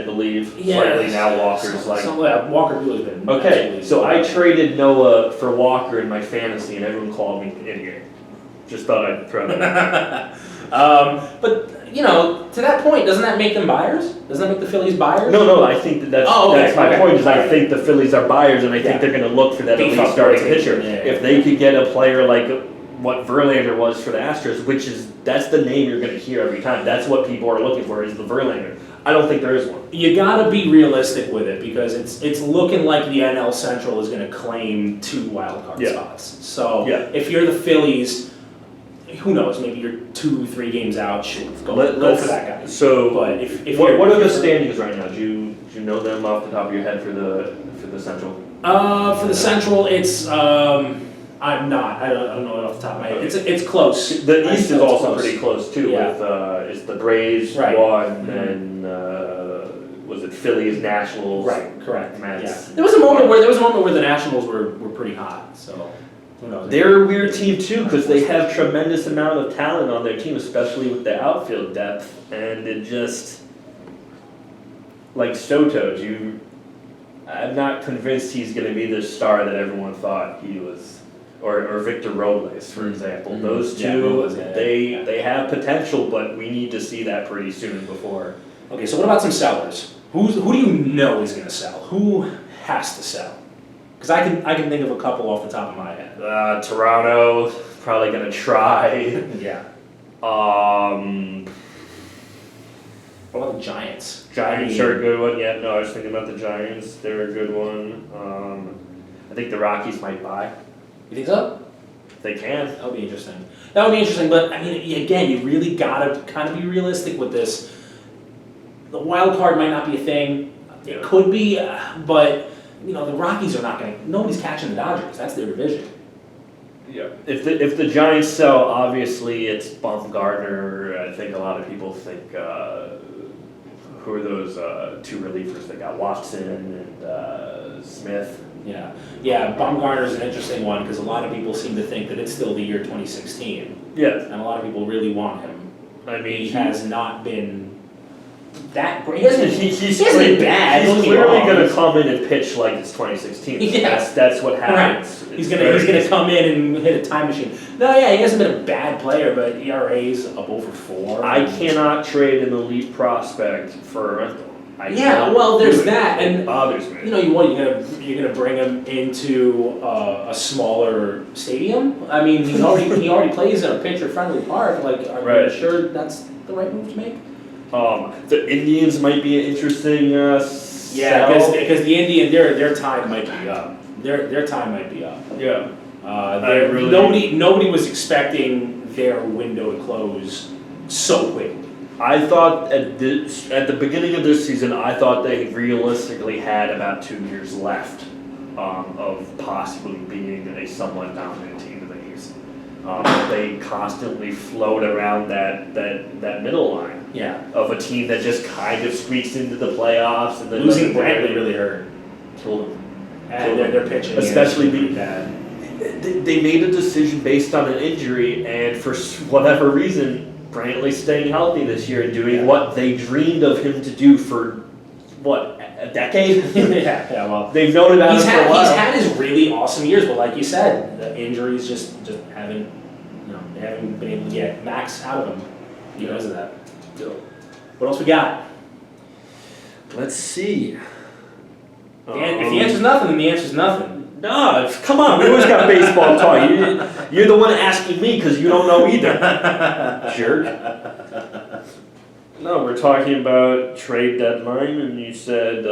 I believe. Yeah. Slightly now Walker's like. Walker Buehler's been. Okay, so I traded Noah for Walker in my fantasy, and everyone called me an idiot. Just thought I'd throw that out. But to that point, doesn't that make them buyers? Doesn't that make the Phillies buyers? No, I think that's my point. Is I think the Phillies are buyers, and I think they're going to look for that elite starting pitcher. If they could get a player like what Verlander was for the Astros, that's the name you're going to hear every time. That's what people are looking for is the Verlander. I don't think there is one. You got to be realistic with it because it's looking like the NL Central is going to claim 2 wild card spots. So if you're the Phillies, who knows? Maybe you're 2-3 games out. Shoot, go for that guy. So, but if what are the standings right now? Do you know them off the top of your head for the Central? For the Central, it's I'm not. I don't know it off the top of my head. It's close. The East is also pretty close too. With it's the Braves one, and was it Phillies, Nationals? Right. Correct. Mets. Yeah. There was a moment where the Nationals were pretty hot. So. They're a weird team too because they have tremendous amount of talent on their team, especially with the outfield depth, and it just like Soto. I'm not convinced he's going to be the star that everyone thought he was, or Victor Robles, for example. Those two, they have potential, but we need to see that pretty soon before. Okay, so what about some sellers? Who do you know is going to sell? Who has to sell? Because I can think of a couple off the top of my head. Toronto, probably going to try. Yeah. What about the Giants? Giants are a good one. Yeah, no, I was thinking about the Giants. They're a good one. I think the Rockies might buy. You think so? They can. That would be interesting. But I mean, again, you really gotta kind of be realistic with this. The wild card might not be a thing. It could be, but the Rockies are not going to. Nobody's catching the Dodgers. That's their division. Yeah. If the Giants sell, obviously it's Bumgarner. I think a lot of people think who are those 2 relievers? They got Watson and Smith. Yeah. Bumgarner's an interesting one because a lot of people seem to think that it's still the year 2016. Yes. And a lot of people really want him. I mean, he has not been that great. He's been bad. He's clearly going to come in and pitch like it's 2016. Yeah. That's what happens. Right. He's gonna come in and hit a time machine. No, he hasn't been a bad player, but ERA's up over 4. I cannot trade an elite prospect for a rental. There's that, and it bothers me. You're gonna bring him into a smaller stadium. I mean, he already plays in a pitcher-friendly park. Like, are you sure that's the right move to make? The Indians might be an interesting. Because the Indian their time might be up. Their time might be up. Yeah. Nobody was expecting their window to close so quickly. I thought at the beginning of this season, I thought they realistically had about 2 years left of possibly being a somewhat dominant team in the East. They constantly float around that middle line. Yeah. Of a team that just kind of squeaks into the playoffs and then losing Brantley really hurt. Killed them. And their pitching, especially pretty bad. They made a decision based on an injury, and for whatever reason, Brantley's staying healthy this year and doing what they dreamed of him to do for a decade. Well, they've known about him for a while. He's had his really awesome years, but like you said, the injuries just haven't, they haven't been able to get max out of him because of that. So, what else we got? Let's see. If the answer's nothing, then the answer's nothing. No, come on, we always got baseball talk. You're the one asking me because you don't know either. Jerk. No, we're talking about trade deadline, and you said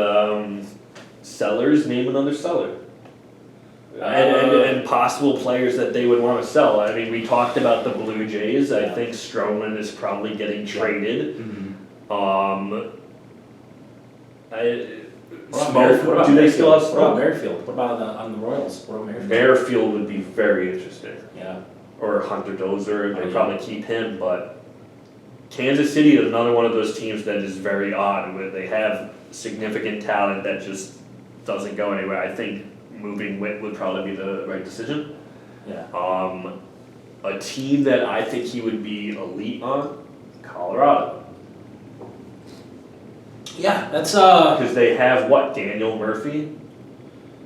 sellers, name another seller. And possible players that they would want to sell. I mean, we talked about the Blue Jays. I think Stroman is probably getting traded. Mm-hmm. Do they still have Smoke? What about Merrifield? What about on the Royals? What about Merrifield? Merrifield would be very interesting. Yeah. Or Hunter Dozier. They'd probably keep him, but Kansas City is another one of those teams that is very odd, where they have significant talent that just doesn't go anywhere. I think moving Witt would probably be the right decision. Yeah. A team that I think he would be elite on, Colorado. Yeah, that's Because they have what, Daniel Murphy?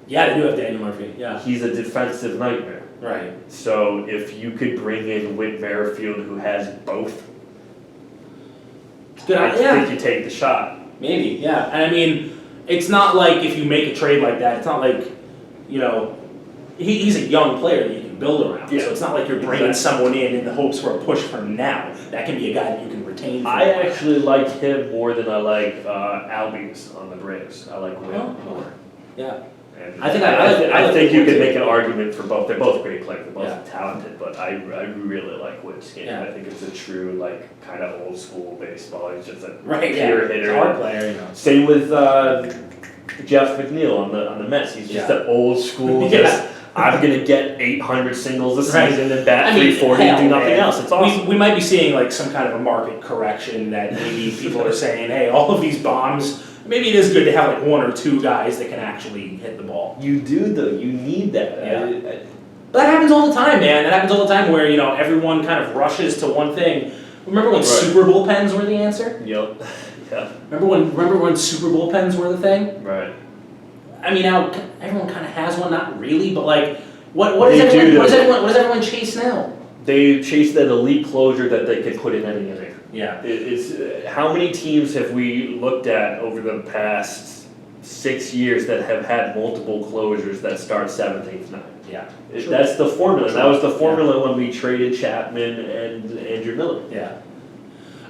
yeah, they do have Daniel Murphy. Yeah, He's a defensive nightmare. right. So if you could bring in Whit Merrifield, who has both, Good. I Yeah, think you take the shot. maybe. Yeah, and I mean, it's not like if you make a trade like that, it's not like, you know, he's a young player that you can build around. Yeah. So it's not like you're bringing someone in the hopes for a push from now. That can be a guy that you can retain. I actually like him more than I like Albies on the Braves. I like Whit Oh. more. Yeah. And I think I like think you Whit could too. make an argument for both. They're both great players. They're both Yeah. talented, but I really like Whit's game. Yeah. I think it's a true kind of old school baseball. He's just a Right. pure Yeah. He's a hitter. hard player, you know. Same with Jeff McNeil on the Mets. He's just Yeah. an old school. Yeah. Just I'm gonna get 800 singles a Right. season and bat I mean, 340 and do hell, nothing man. else. It's awesome. We might be seeing like some kind of a market correction that maybe people are saying, hey, all of these bombs, maybe it is good to have like one or two guys that can actually hit the ball. You do though. You need that. Yeah. But that happens all the time, man. That happens all the time where, you know, everyone kind of rushes to one thing. Remember when Right. super bullpens were the answer? Yep. Yeah. Remember when super bullpens were the thing? Right. I mean, now everyone kind of has one, not really, but like, what They does do, everyone, though. what does everyone chase now? They chase that elite closure that they can put in any inning. Yeah. It's how many teams have we looked at over the past 6 years that have had multiple closures that start 7th, 8th, 9th? Yeah. Sure. That's the formula. Sure. That was the formula when we traded Chapman and Andrew Miller. Yeah.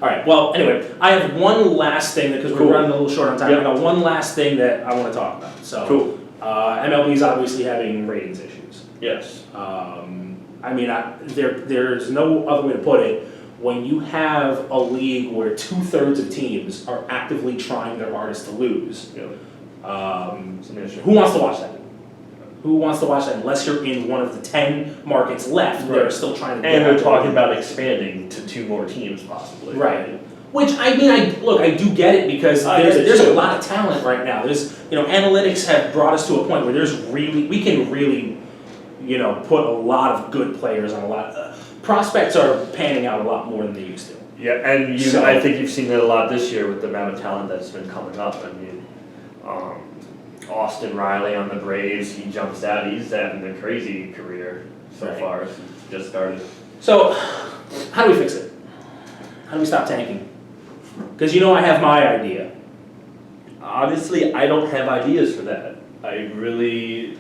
All right. Well, anyway, I have one last thing because Cool. we're running a little short on time. Yep. I got one last thing that I want to talk about. So, Cool. MLB is obviously having ratings issues. Yes. I mean, there's no other way to put it. When you have a league where 2/3 of teams are actively trying their hardest to lose, Yeah. It's an issue. who wants to watch that? Who wants to watch that? Unless you're in one of the 10 markets left that are Right. still trying to. And get they're out talking there. about expanding to 2 more teams possibly. Right. Which I mean, I do get it because I get it there's a too. lot of talent right now. There's, you know, analytics have brought us to a point where we can really, you know, put a lot of good players on a lot. Prospects are panning out a lot more than they used to. Yeah, and So- I think you've seen that a lot this year with the amount of talent that's been coming up. I mean, Austin Riley on the Braves, he jumps out. He's having a crazy career so Right. far. Since it's just started. So, how do we fix it? How do we stop tanking? Because you know I have my idea. Honestly, I don't have ideas for that. I really.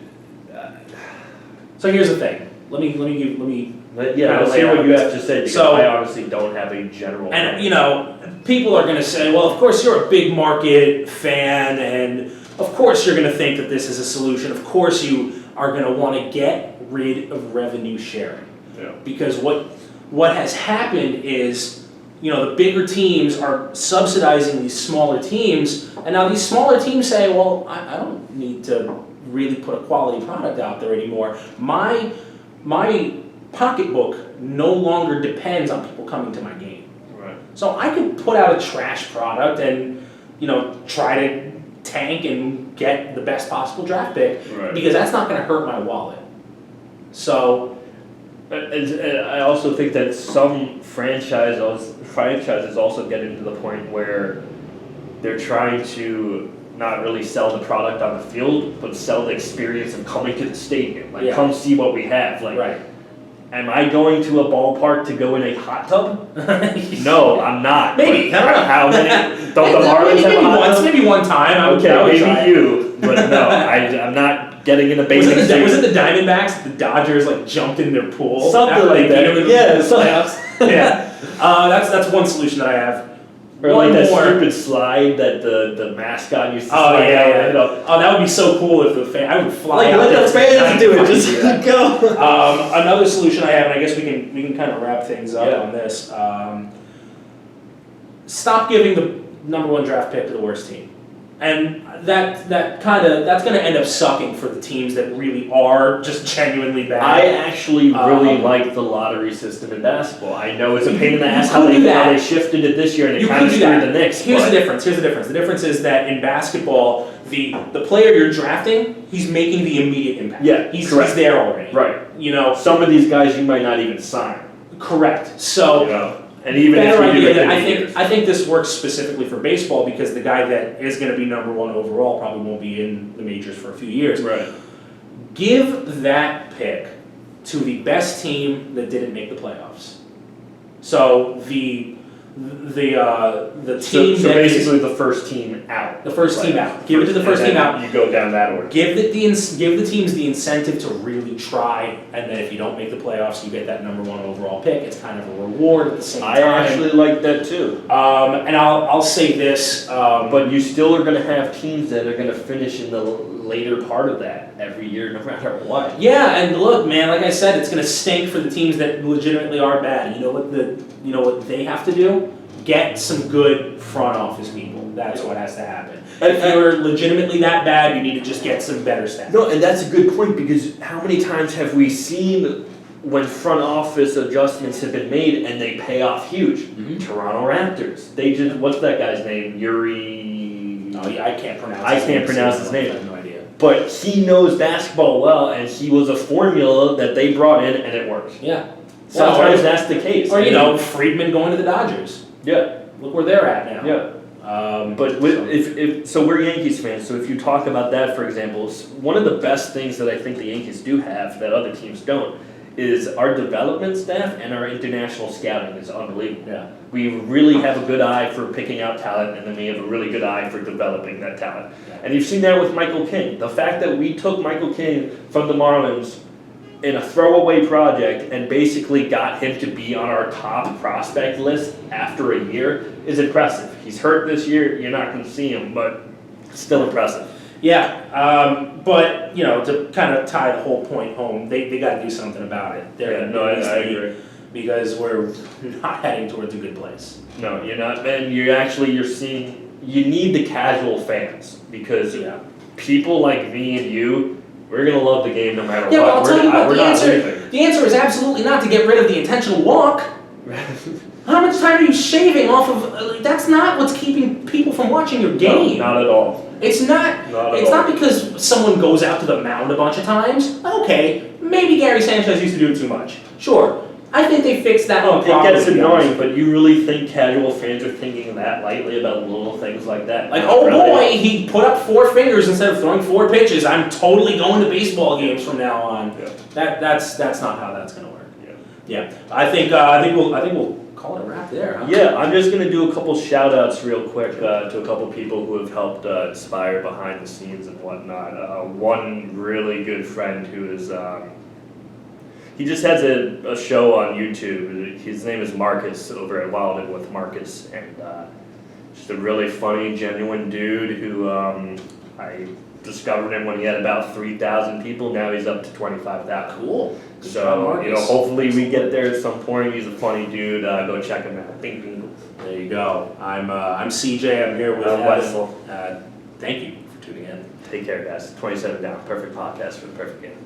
So here's the thing. Let me. But yeah, Kinda let's lay hear out what you this. have to say because So- I honestly don't have a general. And plan. you know, people are going to say, well, of course you're a big market fan, and of course you're going to think that this is a solution. Of course you are going to want to get rid of revenue sharing. Yeah. Because what has happened is, you know, the bigger teams are subsidizing these smaller teams, and now these smaller teams say, well, I don't need to really put a quality product out there anymore. My pocketbook no longer depends on people coming to my game. Right. So I could put out a trash product and, you know, try to tank and get the best possible draft pick, Right. because that's not going to hurt my wallet. So, And I also think that some franchises also get into the point where they're trying to not really sell the product on the field, but sell the experience of coming to the stadium. Like, Yeah. come see what we have. Like, right. am I going to a ballpark to go in a hot tub? No, I'm not. Maybe, But I don't know. How many? Don't the Marlins maybe have a hot once, tub? maybe one time. I would Okay, try maybe it. you, but no, I'm not getting in a Was bathing it, suit. was it the Diamondbacks? The Dodgers like jumped in their pool. Something after, like that. beat them in the Yeah, playoffs. Yeah. That's one solution that I have. Or One like that more. stupid slide that the mascot used to Oh slide yeah, down. yeah. You know. Oh, that would be so cool if the fan. I would fly Like, out let there the for fans 9 do it, fucking just do that. go. Another solution I have, and I guess we can kind of wrap things up Yeah. on this. Stop giving the #1 draft pick to the worst team, and that's going to end up sucking for the teams that really are just genuinely bad. I actually really Um, like the lottery system in basketball. I know it's a pain in the You ass could how do they that. shifted it this year and it You kind could of do screwed that. the Knicks. Here's but- the difference. The difference is that in basketball, the player you're drafting, he's making the immediate impact. Yeah, he's correct. there already. Right. You know, Some of these guys you might not even sign. correct. So. You know? And even if better you do idea it that in I years. think, I think this works specifically for baseball because the guy that is gonna be number one overall probably won't be in the majors for a few years. Right. Give that pick to the best team that didn't make the playoffs. So the team So that is basically the first team out. the first team out. Give it to the first And team then out. You go down that order. Give the teams the incentive to really try, and then if you don't make the playoffs, you get that number one overall pick. It's kind of a reward at the same I time. actually like that too. And I'll say this, But you still are gonna have teams that are gonna finish in the later part of that every year, no matter what. yeah, and look, man, like I said, it's gonna stink for the teams that legitimately are bad. You know what they have to do? Get some good front office people. That's what has to happen. And- If you're legitimately that bad, you need to just get some better staff. No, and that's a good point because how many times have we seen when front office adjustments have been made and they pay off huge? Mhm. Toronto Raptors. They just, what's that guy's name? Yuri. Oh, yeah, I can't pronounce. I his can't name, pronounce so his I name. have no idea. But he knows basketball well, and he was a formula that they brought in, and it worked. Yeah. Sometimes Or- that's the case. Or Friedman going to the Dodgers. Yeah, Look where they're at now. yeah. But so- so we're Yankees fans. So if you talk about that, for example, one of the best things that I think the Yankees do have that other teams don't is our development staff and our international scouting is unbelievable. Yeah. We really have a good eye for picking out talent, and then we have a really good eye for developing that talent. Yeah. And you've seen that with Michael King. The fact that we took Michael King from the Marlins in a throwaway project and basically got him to be on our top prospect list after a year is impressive. He's hurt this year, you're not going to see him, but still impressive. Yeah, but to kind of tie the whole point home, they got to do something about it. I agree. Because we're not heading towards a good place. No, you're not, and you're seeing, you need the casual fans because Yeah. people like me and you, we're going to love the game no matter Yeah, what. well, I'll tell you what we're the not answer. leaving. The answer is absolutely not to get rid of the intentional walk. How much time are you shaving off of? That's not what's keeping people from watching your game. No, not at all. It's not. Not at It's all. not because someone goes out to the mound a bunch of times. Okay, maybe Gary Sanchez used to do it too much. Sure, I think they fixed that Oh, problem. it gets to be honest. annoying, but you really think casual fans are thinking that lightly about little things like that? Like, Not oh really. boy, he put up 4 fingers instead of throwing 4 pitches. I'm totally going to baseball games from now on. Yeah. That's not how that's gonna work. Yeah. Yeah, I think we'll call it a wrap there. Huh? Yeah, I'm just gonna do a couple shout outs real quick to a couple people who have helped inspire behind the scenes and whatnot. One really good friend who is, he just has a show on YouTube. His name is Marcus over at Wild and with Marcus, and just a really funny, genuine dude who I discovered him when he had about 3,000 people. Now he's up to 25,000. Cool. Good job, So, Marcus. hopefully we get there at some point. He's a funny dude. Go check him out. Bing, bing. There you go. I'm CJ. I'm here with I'm Evan. Wessel. Thank you for tuning in. Take care, guys. 27 down. Perfect podcast for the perfect game.